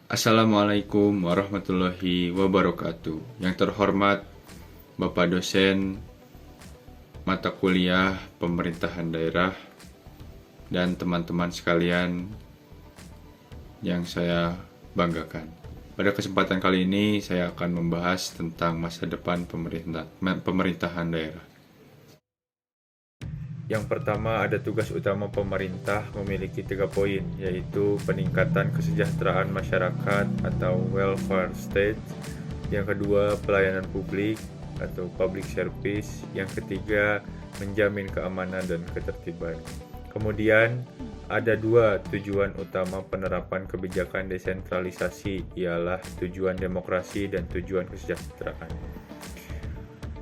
Assalamualaikum warahmatullahi wabarakatuh. Yang terhormat Bapak dosen mata kuliah pemerintahan daerah dan teman-teman sekalian yang saya banggakan. Pada kesempatan kali ini saya akan membahas tentang masa depan pemerintahan daerah. Yang pertama, ada tugas utama pemerintah memiliki 3 poin, yaitu peningkatan kesejahteraan masyarakat atau welfare state. Yang kedua, pelayanan publik atau public service. Yang ketiga, menjamin keamanan dan ketertiban. Kemudian, ada 2 tujuan utama penerapan kebijakan desentralisasi, ialah tujuan demokrasi dan tujuan kesejahteraan.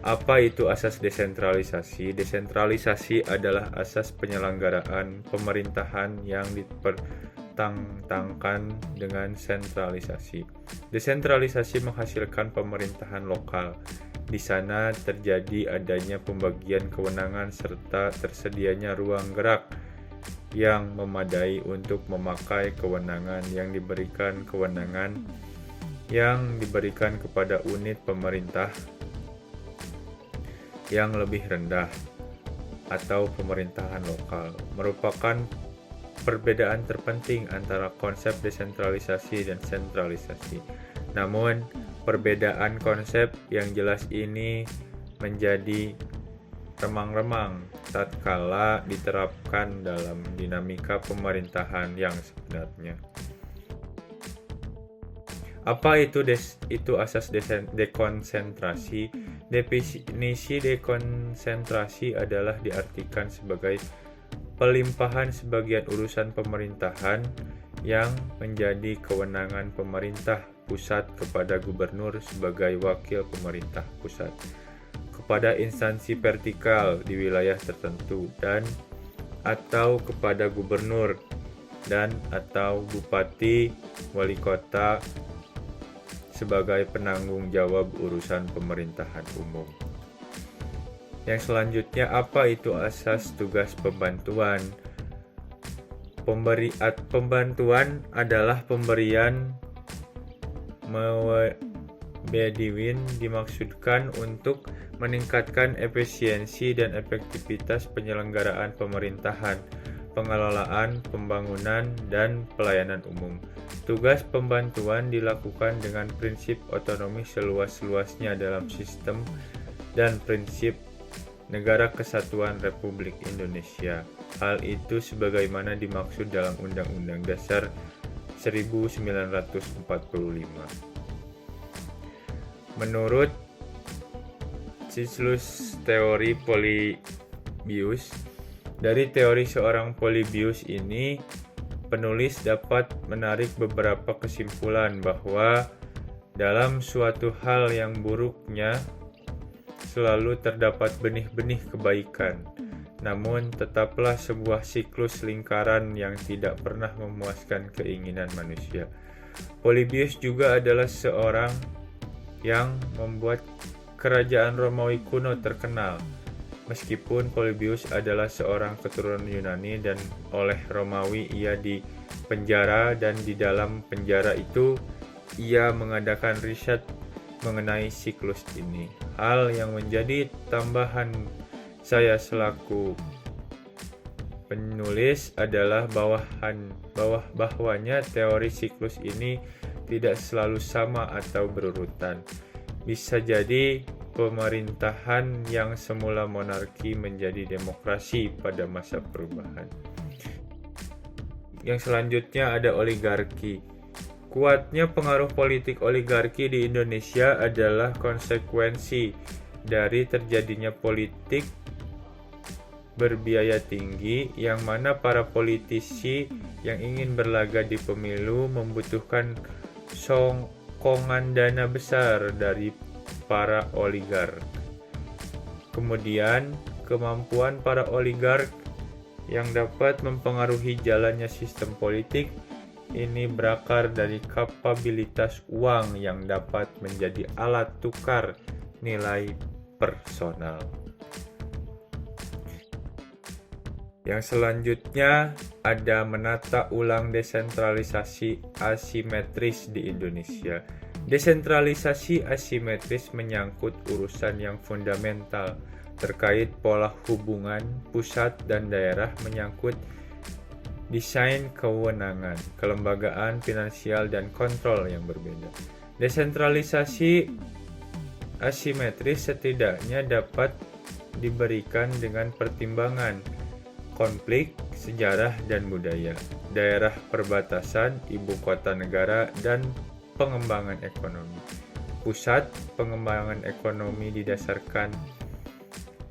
Apa itu asas desentralisasi? Desentralisasi adalah asas penyelenggaraan pemerintahan yang dipertentangkan dengan sentralisasi. Desentralisasi menghasilkan pemerintahan lokal. Di sana terjadi adanya pembagian kewenangan serta tersedianya ruang gerak yang memadai untuk memakai kewenangan yang diberikan kepada unit pemerintah yang lebih rendah atau pemerintahan lokal. Merupakan perbedaan terpenting antara konsep desentralisasi dan sentralisasi. Namun, perbedaan konsep yang jelas ini menjadi remang-remang tatkala diterapkan dalam dinamika pemerintahan yang sebenarnya. Apa itu asas dekonsentrasi? Definisi dekonsentrasi adalah diartikan sebagai pelimpahan sebagian urusan pemerintahan yang menjadi kewenangan pemerintah pusat kepada gubernur sebagai wakil pemerintah pusat, kepada instansi vertikal di wilayah tertentu dan atau kepada gubernur dan atau bupati, wali kota sebagai penanggung jawab urusan pemerintahan umum. Yang selanjutnya, apa itu asas tugas pembantuan? Pembantuan adalah pemberian mewediwin dimaksudkan untuk meningkatkan efisiensi dan efektivitas penyelenggaraan pemerintahan, pengelolaan, pembangunan, dan pelayanan umum. Tugas pembantuan dilakukan dengan prinsip otonomi seluas-luasnya dalam sistem dan prinsip Negara Kesatuan Republik Indonesia. Hal itu sebagaimana dimaksud dalam Undang-Undang Dasar 1945. Menurut siklus teori Polybius, dari teori seorang Polybius ini, penulis dapat menarik beberapa kesimpulan bahwa dalam suatu hal yang buruknya selalu terdapat benih-benih kebaikan, namun tetaplah sebuah siklus lingkaran yang tidak pernah memuaskan keinginan manusia. Polybius juga adalah seorang yang membuat kerajaan Romawi kuno terkenal. Meskipun Polybius adalah seorang keturunan Yunani dan oleh Romawi ia dipenjara, dan di dalam penjara itu ia mengadakan riset mengenai siklus ini. Hal yang menjadi tambahan saya selaku penulis adalah bahwanya teori siklus ini tidak selalu sama atau berurutan. Bisa jadi pemerintahan yang semula monarki menjadi demokrasi pada masa perubahan. Yang selanjutnya ada oligarki. Kuatnya pengaruh politik oligarki di Indonesia adalah konsekuensi dari terjadinya politik berbiaya tinggi, yang mana para politisi yang ingin berlaga di pemilu membutuhkan sokongan dana besar dari para oligark. Kemudian, kemampuan para oligark yang dapat mempengaruhi jalannya sistem politik ini berakar dari kapabilitas uang yang dapat menjadi alat tukar nilai personal. Yang selanjutnya ada menata ulang desentralisasi asimetris di Indonesia. Desentralisasi asimetris menyangkut urusan yang fundamental terkait pola hubungan pusat dan daerah, menyangkut desain kewenangan, kelembagaan, finansial, dan kontrol yang berbeda. Desentralisasi asimetris setidaknya dapat diberikan dengan pertimbangan konflik, sejarah, dan budaya, daerah perbatasan, ibu kota negara, dan pengembangan ekonomi. Pusat pengembangan ekonomi didasarkan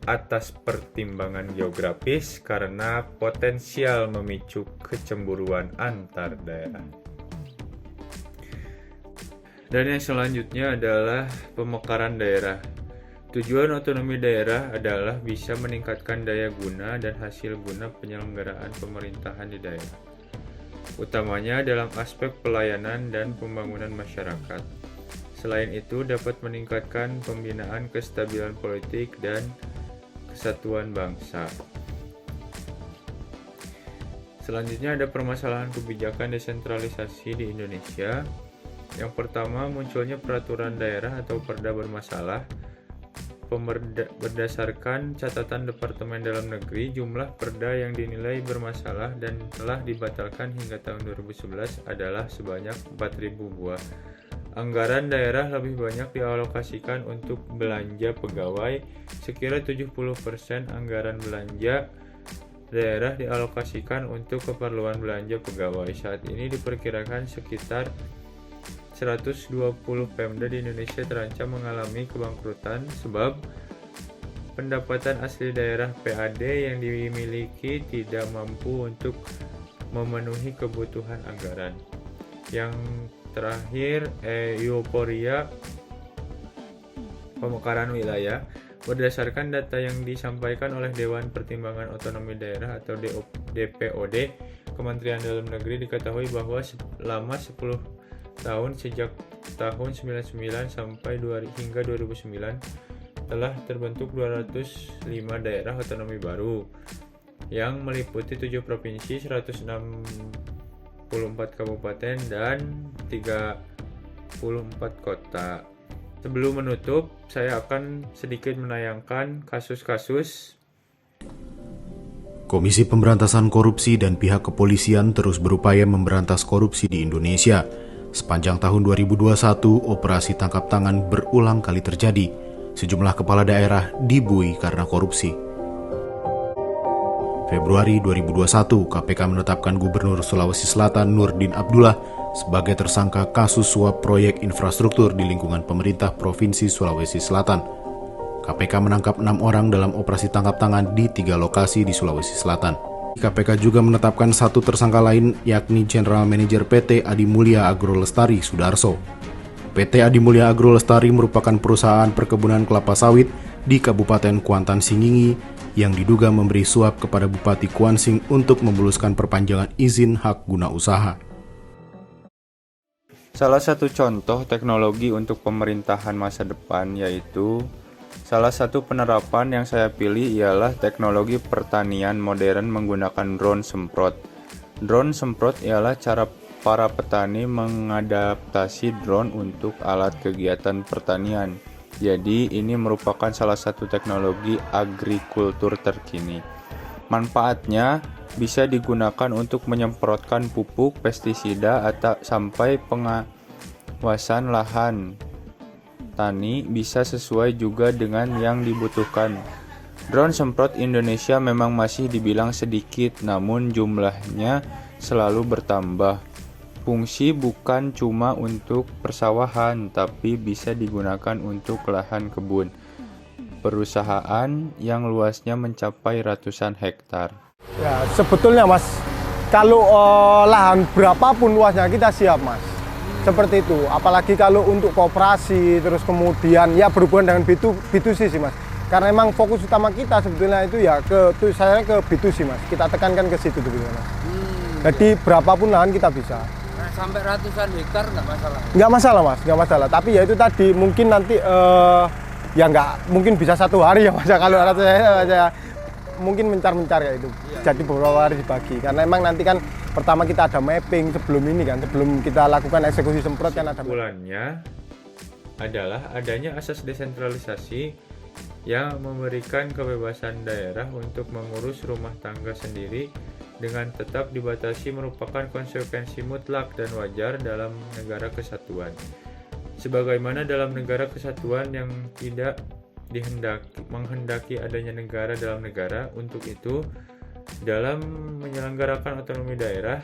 atas pertimbangan geografis karena potensial memicu kecemburuan antar daerah. Dan yang selanjutnya adalah pemekaran daerah. Tujuan otonomi daerah adalah bisa meningkatkan daya guna dan hasil guna penyelenggaraan pemerintahan di daerah, utamanya dalam aspek pelayanan dan pembangunan masyarakat. Selain itu, dapat meningkatkan pembinaan kestabilan politik dan kesatuan bangsa. Selanjutnya ada permasalahan kebijakan desentralisasi di Indonesia. Yang pertama, munculnya peraturan daerah atau perda bermasalah. Berdasarkan catatan Departemen Dalam Negeri, jumlah perda yang dinilai bermasalah dan telah dibatalkan hingga tahun 2011 adalah sebanyak 4.000 buah. Anggaran daerah lebih banyak dialokasikan untuk belanja pegawai, sekira 70% anggaran belanja daerah dialokasikan untuk keperluan belanja pegawai. Saat ini diperkirakan sekitar 120 Pemda di Indonesia terancam mengalami kebangkrutan sebab pendapatan asli daerah PAD yang dimiliki tidak mampu untuk memenuhi kebutuhan anggaran. Yang terakhir, euforia pemekaran wilayah. Berdasarkan data yang disampaikan oleh Dewan Pertimbangan Otonomi Daerah atau DPOD, Kementerian Dalam Negeri diketahui bahwa selama 10 tahun sejak tahun 99 sampai hingga 2009 telah terbentuk 205 daerah otonomi baru yang meliputi 7 provinsi, 164 kabupaten, dan 34 kota. Sebelum menutup, saya akan sedikit menayangkan kasus-kasus. Komisi Pemberantasan Korupsi dan pihak kepolisian terus berupaya memberantas korupsi di Indonesia. Sepanjang tahun 2021, operasi tangkap tangan berulang kali terjadi. Sejumlah kepala daerah dibui karena korupsi. Februari 2021, KPK menetapkan Gubernur Sulawesi Selatan Nurdin Abdullah sebagai tersangka kasus suap proyek infrastruktur di lingkungan pemerintah Provinsi Sulawesi Selatan. KPK menangkap 6 orang dalam operasi tangkap tangan di 3 lokasi di Sulawesi Selatan. KPK juga menetapkan 1 tersangka lain, yakni General Manager PT Adimulya Agro Lestari Sudarso. PT Adimulya Agro Lestari merupakan perusahaan perkebunan kelapa sawit di Kabupaten Kuantan Singingi yang diduga memberi suap kepada Bupati Kuansing untuk memuluskan perpanjangan izin hak guna usaha. Salah satu contoh teknologi untuk pemerintahan masa depan yaitu salah satu penerapan yang saya pilih ialah teknologi pertanian modern menggunakan drone semprot. Drone semprot ialah cara para petani mengadaptasi drone untuk alat kegiatan pertanian. Jadi ini merupakan salah satu teknologi agrikultur terkini. Manfaatnya bisa digunakan untuk menyemprotkan pupuk, pestisida, atau sampai pengawasan lahan tani bisa sesuai juga dengan yang dibutuhkan. Drone semprot Indonesia memang masih dibilang sedikit, namun jumlahnya selalu bertambah. Fungsi bukan cuma untuk persawahan, tapi bisa digunakan untuk lahan kebun perusahaan yang luasnya mencapai ratusan hektar. Ya, sebetulnya Mas, kalau lahan berapapun luasnya kita siap Mas. Seperti itu, apalagi kalau untuk koperasi, terus kemudian ya berhubungan dengan B2C sih Mas. Karena memang fokus utama kita sebetulnya itu ya ke B2C Mas. Kita tekankan ke situ dulu Mas. Jadi berapapun lahan kita bisa. Nah, sampai ratusan hektar nggak masalah? Nggak masalah Mas, nggak masalah. Tapi ya itu tadi mungkin nanti ya nggak mungkin bisa 1 hari ya Mas. Kalau ratusan mungkin mencar-mencar ya itu. Jadi beberapa hari dibagi karena emang nanti kan pertama kita ada mapping sebelum ini kan, sebelum kita lakukan eksekusi semprot kan ada mapping. Kesimpulannya adalah adanya asas desentralisasi yang memberikan kebebasan daerah untuk mengurus rumah tangga sendiri dengan tetap dibatasi merupakan konsekuensi mutlak dan wajar dalam negara kesatuan. Sebagaimana dalam negara kesatuan yang tidak menghendaki adanya negara dalam negara, untuk itu dalam menyelenggarakan otonomi daerah,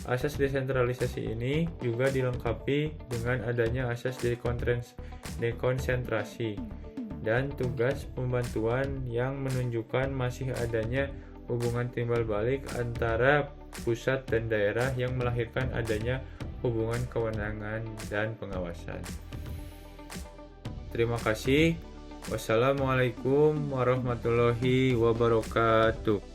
asas desentralisasi ini juga dilengkapi dengan adanya asas dekonsentrasi dan tugas pembantuan yang menunjukkan masih adanya hubungan timbal balik antara pusat dan daerah yang melahirkan adanya hubungan kewenangan dan pengawasan. Terima kasih. Wassalamualaikum warahmatullahi wabarakatuh.